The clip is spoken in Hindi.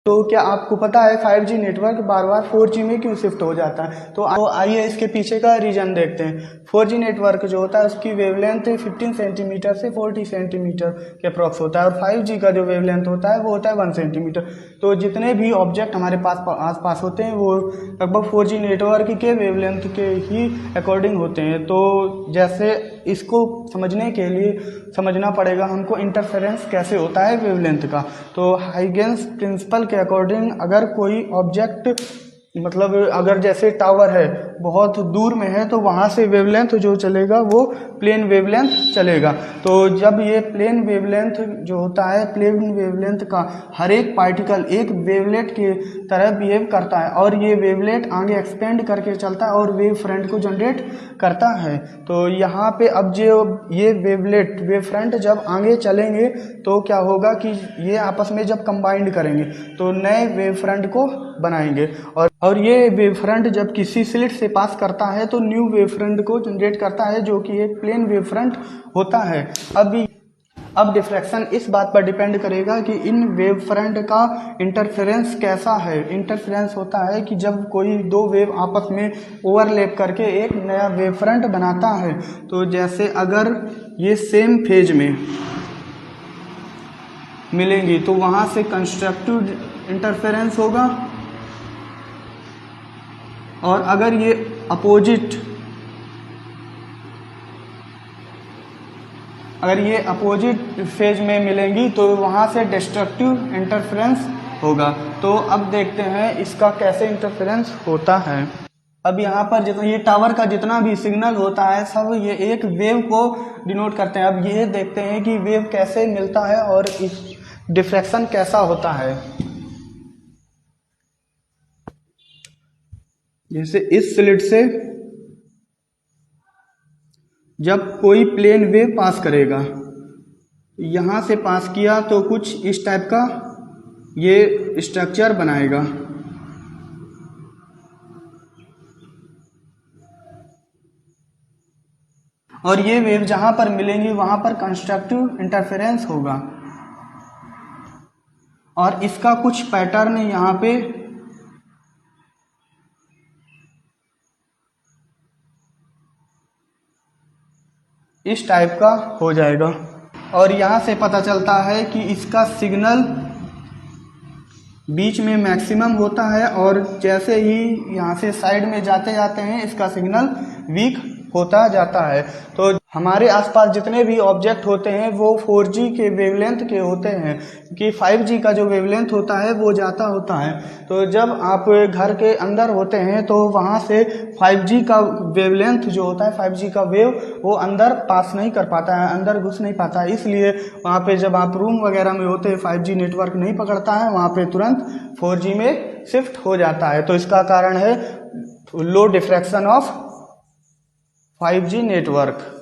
तो क्या आपको पता है 5G नेटवर्क बार बार 4G में क्यों शिफ्ट हो जाता है? तो आइए इसके पीछे का रीजन देखते हैं। 4G नेटवर्क जो होता है उसकी वेवलेंथ 15 सेंटीमीटर से 40 सेंटीमीटर के अप्रॉक्स होता है और 5G का जो वेवलेंथ होता है वो होता है 1 सेंटीमीटर। तो जितने भी ऑब्जेक्ट हमारे पास आसपास होते हैं वो लगभग 4G नेटवर्क के वेवलेंथ के ही अकॉर्डिंग होते हैं। तो जैसे इसको समझने के लिए समझना पड़ेगा हमको इंटरफेरेंस कैसे होता है वेवलेंथ का। तो हाइगेंस प्रिंसिपल के अकॉर्डिंग अगर कोई ऑब्जेक्ट मतलब अगर जैसे टावर है बहुत दूर में है तो वहाँ से वेवलेंथ जो चलेगा वो प्लेन वेवलेंथ चलेगा। तो जब ये प्लेन वेवलेंथ जो होता है प्लेन वेवलेंथ का हर एक पार्टिकल एक वेवलेट के तरह बिहेव करता है और ये वेवलेट आगे एक्सपेंड करके चलता है और वेव फ्रंट को जनरेट करता है। तो यहाँ पे अब जो ये वेव फ्रंट जब आगे चलेंगे तो क्या होगा कि ये आपस में जब कंबाइंड करेंगे तो नए वेव फ्रंट को बनाएंगे और ये वेव फ्रंट जब किसी स्लिट से पास करता है तो न्यू वेव फ्रंट को जनरेट करता है जो कि एक प्लेन वेव फ्रंट होता है। अब डिफ्रैक्शन इस बात पर डिपेंड करेगा कि इन वेव फ्रंट का इंटरफेरेंस कैसा है। इंटरफेरेंस होता है कि जब कोई दो वेव आपस में ओवरलैप करके एक नया वेव फ्रंट बनाता है। तो जैसे अगर ये सेम फेज में मिलेंगी तो वहाँ से कंस्ट्रक्टिव इंटरफेरेंस होगा और अगर ये अपोजिट फेज में मिलेंगी तो वहाँ से डिस्ट्रक्टिव इंटरफेरेंस होगा। तो अब देखते हैं इसका कैसे इंटरफेरेंस होता है। अब यहाँ पर जितना ये टावर का जितना भी सिग्नल होता है सब ये एक वेव को डिनोट करते हैं। अब ये देखते हैं कि वेव कैसे मिलता है और डिफ्रैक्शन कैसा होता है। जैसे इस स्लिट से जब कोई प्लेन वेव पास करेगा यहाँ से पास किया तो कुछ इस टाइप का ये स्ट्रक्चर बनाएगा और ये वेव जहाँ पर मिलेंगी वहाँ पर कंस्ट्रक्टिव इंटरफेरेंस होगा और इसका कुछ पैटर्न यहाँ पे इस टाइप का हो जाएगा और यहाँ से पता चलता है कि इसका सिग्नल बीच में मैक्सिमम होता है और जैसे ही यहाँ से साइड में जाते जाते हैं इसका सिग्नल वीक होता जाता है। तो हमारे आसपास जितने भी ऑब्जेक्ट होते हैं वो 4G के वेवलेंथ के होते हैं कि 5G का जो वेवलेंथ होता है वो जाता होता है। तो जब आप घर के अंदर होते हैं तो वहाँ से 5G का वेवलेंथ जो होता है 5G का वेव वो अंदर पास नहीं कर पाता है, अंदर घुस नहीं पाता है। इसलिए वहाँ पे जब आप रूम वगैरह में होते हैं 5G नेटवर्क नहीं पकड़ता है, वहाँ पे तुरंत 4G में शिफ्ट हो जाता है। तो इसका कारण है लो डिफ्रैक्शन ऑफ 5G नेटवर्क।